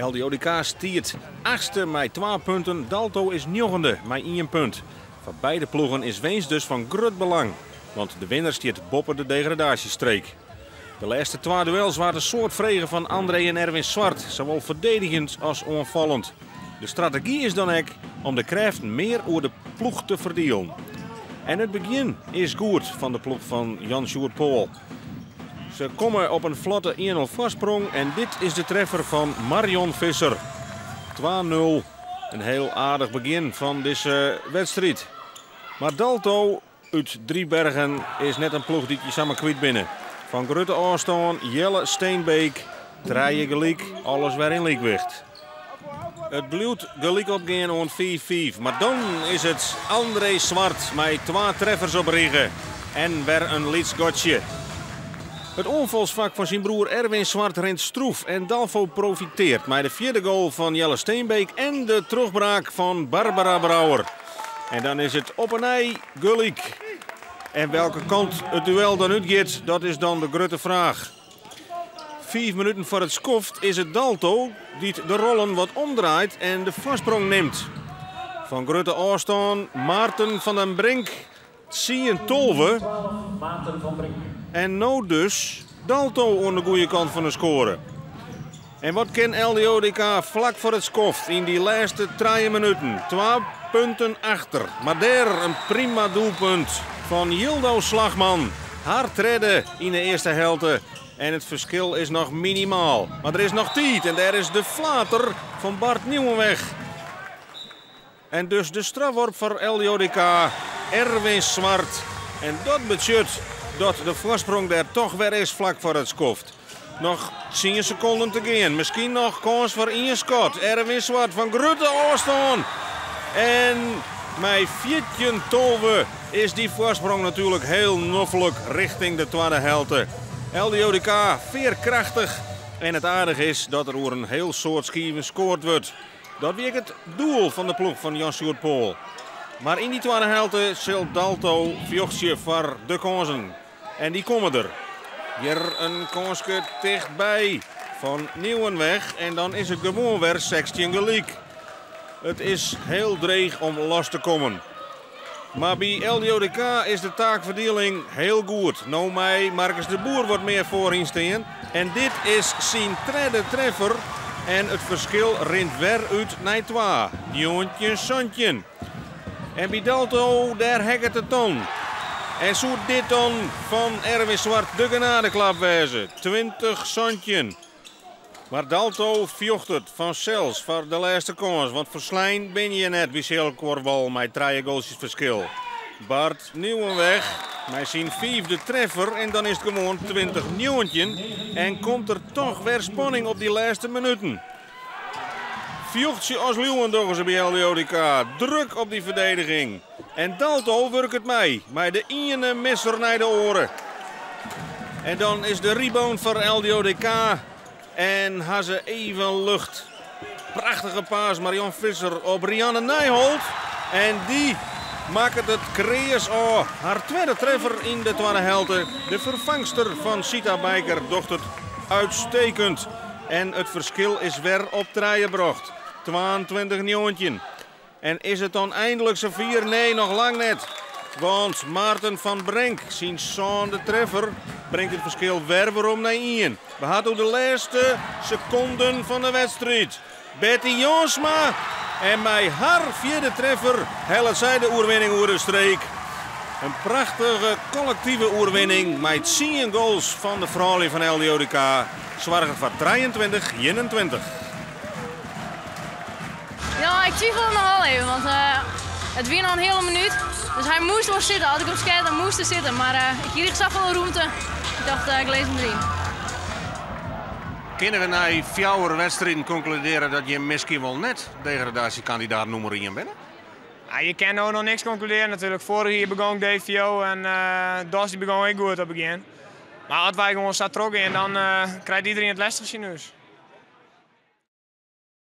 LDODK stiert 8e met 2 punten. Dalto is 9e met 1 punt. Voor beide ploegen is winst dus van groot belang. Want de winnaar stiert boven de degradatiestreek. De laatste 2 duels waren een soort vregen van André en Erwin Zwart. Zowel verdedigend als onvallend. De strategie is dan ook om de krachten meer over de ploeg te verdelen. En het begin is goed van de ploeg van Jan-Sjoerd Pool. Ze komen op een vlotte 1-0 voorsprong en dit is de treffer van Marion Visser. 2-0. Een heel aardig begin van deze wedstrijd. Maar Dalto uit Driebergen is net een ploeg die je samen kwijt binnen. Van Grutte Aastaan, Jelle Steenbeek, draaien gelijk, alles weer in liekwicht. Het blijft gelijk opgaan aan 4-5. Maar dan is het André Zwart met 2 treffers op regen. En weer een lietsgotje. Het onvalsvak van zijn broer Erwin Zwart rent stroef en Dalvo profiteert met de 4e goal van Jelle Steenbeek en de terugbraak van Barbara Brouwer. En dan is het op een ei gelijk. En welke kant het duel dan uitgaat, dat is dan de grote vraag. 5 minuten voor het skoft is het Dalto die de rollen wat omdraait en de voorsprong neemt. Van Grutte Aastaan, Maarten van den Brink, Sien Tolve. En nou dus Dalto aan de goede kant van de score. En wat kan LDODK vlak voor het skoft in die laatste 3 minuten? 2 punten achter. Maar daar een prima doelpunt van Jildo Slagman. Hard redden in de eerste helte. En het verschil is nog minimaal. Maar er is nog tijd en daar is de flater van Bart Nieuwenweg. En dus de strafworp voor LDODK. Erwin Zwart. En dat betekent dat de voorsprong daar toch weer is vlak voor het skoft. Nog 10 seconden te gaan. Misschien nog kans voor Ian Scott. Erwin Zwart van Grutte Aastaan. En met 14 is die voorsprong natuurlijk heel noffelijk richting de tweede helte. LDODK veerkrachtig. En het aardige is dat er door een heel soort schieven scoord wordt. Dat weer het doel van de ploeg van Jan-Sjoerd Pool. Maar in die tweede helte zal Dalto vjochtje voor de kansen. En die komen er. Hier een kansje dichtbij van Nieuwenweg. En dan is het gewoon weer 16 gelijk. Het is heel dreig om los te komen. Maar bij LDODK is de taakverdeling heel goed. Nou mij Marcus de Boer wordt meer voorin staan. En dit is zijn tweede treffer. En het verschil rint weer uit naar 2. Joontje Santje. En bij Dalto, daar hek het het dan. En zo dit dan van Erwin Zwart de genadeklap wezen. 20 Santje. Maar Dalto vjocht het vanzelfs voor de laatste kans. Want verslaan ben je net bij Zeelkorwal met 3 goalsjes verschil. Bart Nieuwenweg met zijn 5e treffer. En dan is het gewoon 20 nieuwtje. En komt er toch weer spanning op die laatste minuten. Vjochtje als Leeuwen ze bij LDODK. Druk op die verdediging. En Dalto werkt het mee. Met de ene misser naar de oren. En dan is de rebound voor LDODK. En had ze even lucht. Prachtige paas Marion Visser op Rianne Nijholt. En die maakt het creërs al. Haar tweede treffer in de tweede helte. De vervangster van Sita Bijker docht het uitstekend. En het verschil is weer op 3 gebracht. 22 nieuwtje. En is het dan eindelijk z'n 4? Nee, nog lang net. Want Maarten van Brink, zijn zoon de treffer, brengt het verschil weer om naar 1. We hadden de laatste seconden van de wedstrijd. Betty Jonsma. En met haar 4e treffer helpt zij de oerwinning over de streek. Een prachtige collectieve oerwinning met 10 goals van de vrouwen van LDODK. Zorgen voor 23-21. Ja, ik twijfelde nog wel even, want het weer nog een hele minuut. Dus hij moest wel zitten. Als ik op skate dan moest hij zitten. Maar ik hier zag wel een ruimte. Ik dacht, ik lees hem erin. Kunnen we na 4 wedstrijden concluderen dat je misschien wel net degradatiekandidaat nummer 1 bent? Ja, je kan ook nog niks concluderen natuurlijk. Vorig jaar begon DVO en Das begon ook goed op het begin. Maar als wij gewoon staan trokken en dan krijgt iedereen het lastig in huis.